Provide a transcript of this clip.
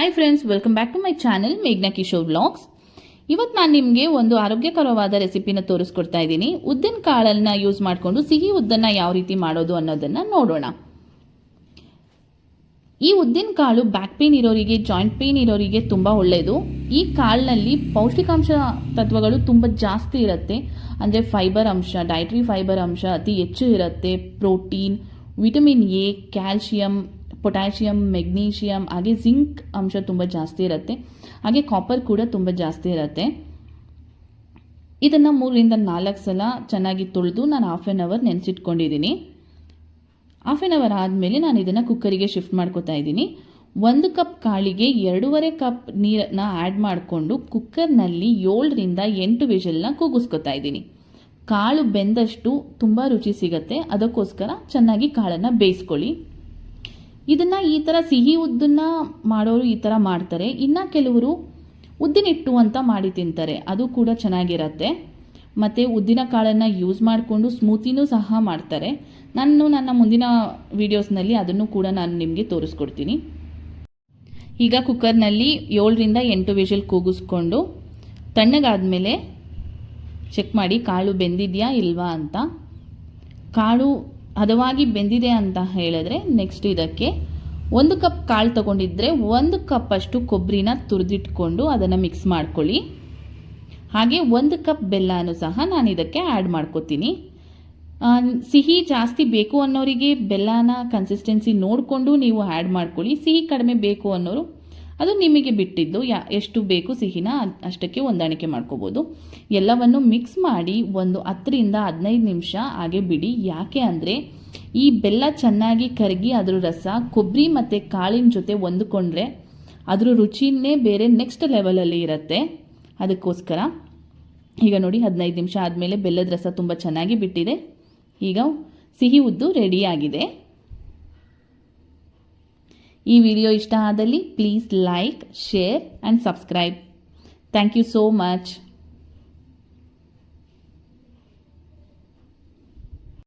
Hi friends, welcome back to my channel ಮೇಘ್ನಾ Kishore vlogs. ಇವತ್ತು ನಾನು ನಿಮಗೆ ಒಂದು ಆರೋಗ್ಯಕರವಾದ ರೆಸಿಪಿನ ತೋರಿಸ್ಕೊಡ್ತಾ ಇದ್ದೀನಿ. ಉದ್ದಿನ ಕಾಳನ್ನ ಯೂಸ್ ಮಾಡಿಕೊಂಡು ಸಿಹಿ ಉದ್ದನ್ನ ಯಾವ ರೀತಿ ಮಾಡೋದು ಅನ್ನೋದನ್ನ ನೋಡೋಣ. ಈ ಉದ್ದಿನ ಕಾಳು ಬ್ಯಾಕ್ ಪೇನ್ ಇರೋರಿಗೆ, ಜಾಯಿಂಟ್ ಪೇನ್ ಇರೋರಿಗೆ ತುಂಬ ಒಳ್ಳೆಯದು. ಈ ಕಾಳಿನಲ್ಲಿ ಪೌಷ್ಟಿಕಾಂಶ ತತ್ವಗಳು ತುಂಬ ಜಾಸ್ತಿ ಇರುತ್ತೆ. ಅಂದರೆ ಫೈಬರ್ ಅಂಶ, ಡೈಟ್ರಿ ಫೈಬರ್ ಅಂಶ ಅತಿ ಹೆಚ್ಚು ಇರುತ್ತೆ. Protein, vitamin A, calcium, potassium, magnesium, ಹಾಗೆ ಜಿಂಕ್ ಅಂಶ ತುಂಬ ಜಾಸ್ತಿ ಇರುತ್ತೆ. ಹಾಗೆ ಕಾಪರ್ ಕೂಡ ತುಂಬ ಜಾಸ್ತಿ ಇರುತ್ತೆ. ಇದನ್ನು 3 ರಿಂದ 4 ಸಲ ಚೆನ್ನಾಗಿ ತೊಳೆದು ನಾನು ಹಾಫ್ ಆನ್ ಅವರ್ ನೆನೆಸಿಟ್ಕೊಂಡಿದ್ದೀನಿ. ಹಾಫ್ ಆನ್ ಅವರ್ ಆದಮೇಲೆ ನಾನು ಇದನ್ನು ಕುಕ್ಕರಿಗೆ ಶಿಫ್ಟ್ ಮಾಡ್ಕೋತಾ ಇದ್ದೀನಿ. 1 ಕಪ್ ಕಾಳಿಗೆ 2.5 ಕಪ್ ನೀರನ್ನ ಆ್ಯಡ್ ಮಾಡಿಕೊಂಡು ಕುಕ್ಕರ್ನಲ್ಲಿ 7 ರಿಂದ 8 ವಿಷಲ್ನ ಕೂಗಿಸ್ಕೊತಾ ಇದ್ದೀನಿ. ಕಾಳು ಬೆಂದಷ್ಟು ತುಂಬ ರುಚಿ ಸಿಗುತ್ತೆ. ಅದಕ್ಕೋಸ್ಕರ ಚೆನ್ನಾಗಿ ಕಾಳನ್ನು ಬೇಯಿಸ್ಕೊಳ್ಳಿ. ಇದನ್ನು ಈ ಥರ ಸಿಹಿ ಉದ್ದನ್ನ ಮಾಡೋರು ಈ ಥರ ಮಾಡ್ತಾರೆ. ಇನ್ನು ಕೆಲವರು ಉದ್ದಿನಿಟ್ಟು ಅಂತ ಮಾಡಿ ತಿಂತಾರೆ, ಅದು ಕೂಡ ಚೆನ್ನಾಗಿರುತ್ತೆ. ಮತ್ತು ಉದ್ದಿನ ಕಾಳನ್ನು ಯೂಸ್ ಮಾಡಿಕೊಂಡು ಸ್ಮೂತಿನೂ ಸಹ ಮಾಡ್ತಾರೆ. ನಾನು ನನ್ನ ಮುಂದಿನ ವೀಡಿಯೋಸ್ನಲ್ಲಿ ಅದನ್ನು ಕೂಡ ನಾನು ನಿಮಗೆ ತೋರಿಸ್ಕೊಡ್ತೀನಿ. ಈಗ ಕುಕ್ಕರ್ನಲ್ಲಿ 7 ರಿಂದ 8 ವಿಷಲ್ ಕೂಗಿಸ್ಕೊಂಡು ತಣ್ಣಗಾದ್ಮೇಲೆ ಚೆಕ್ ಮಾಡಿ ಕಾಳು ಬೆಂದಿದೆಯಾ ಇಲ್ವಾ ಅಂತ. ಕಾಳು ಹದವಾಗಿ ಬೆಂದಿದೆ ಅಂತ ಹೇಳಿದ್ರೆ ನೆಕ್ಸ್ಟ್ ಇದಕ್ಕೆ 1 ಕಪ್ ಕಾಳು ತಗೊಂಡಿದ್ರೆ 1 ಕಪ್ ಅಷ್ಟು ಕೊಬ್ಬರಿನ ತುರಿದಿಟ್ಕೊಂಡು ಅದನ್ನು ಮಿಕ್ಸ್ ಮಾಡ್ಕೊಳ್ಳಿ. ಹಾಗೆ 1 ಕಪ್ ಬೆಲ್ಲನೂ ಸಹ ನಾನು ಇದಕ್ಕೆ ಆ್ಯಡ್ ಮಾಡ್ಕೊತೀನಿ. ಸಿಹಿ ಜಾಸ್ತಿ ಬೇಕು ಅನ್ನೋರಿಗೆ ಬೆಲ್ಲನ ಕನ್ಸಿಸ್ಟೆನ್ಸಿ ನೋಡಿಕೊಂಡು ನೀವು ಆ್ಯಡ್ ಮಾಡ್ಕೊಳ್ಳಿ. ಸಿಹಿ ಕಡಿಮೆ ಬೇಕು ಅನ್ನೋರು ಅದು ನಿಮಗೆ ಬಿಟ್ಟಿದ್ದು, ಎಷ್ಟು ಬೇಕು ಸಿಹಿನ ಅಷ್ಟಕ್ಕೆ ಹೊಂದಾಣಿಕೆ ಮಾಡ್ಕೋಬೋದು. ಎಲ್ಲವನ್ನು ಮಿಕ್ಸ್ ಮಾಡಿ ಒಂದು 10 ರಿಂದ 15 ನಿಮಿಷ ಹಾಗೆ ಬಿಡಿ. ಯಾಕೆ ಅಂದರೆ ಈ ಬೆಲ್ಲ ಚೆನ್ನಾಗಿ ಕರಗಿ ಅದರ ರಸ ಕೊಬ್ಬರಿ ಮತ್ತು ಕಾಳಿನ ಜೊತೆ ಹೊಂದ್ಕೊಂಡ್ರೆ ಅದರ ರುಚಿನೇ ಬೇರೆ ನೆಕ್ಸ್ಟ್ ಲೆವೆಲಲ್ಲಿ ಇರುತ್ತೆ. ಅದಕ್ಕೋಸ್ಕರ ಈಗ ನೋಡಿ 15 ನಿಮಿಷ ಆದಮೇಲೆ ಬೆಲ್ಲದ ರಸ ತುಂಬ ಚೆನ್ನಾಗಿ ಬಿಟ್ಟಿದೆ. ಈಗ ಸಿಹಿ ಉದ್ದು ರೆಡಿಯಾಗಿದೆ. ಈ ವಿಡಿಯೋ ಇಷ್ಟ ಆದಲ್ಲಿ please like, share and subscribe. Thank you so much.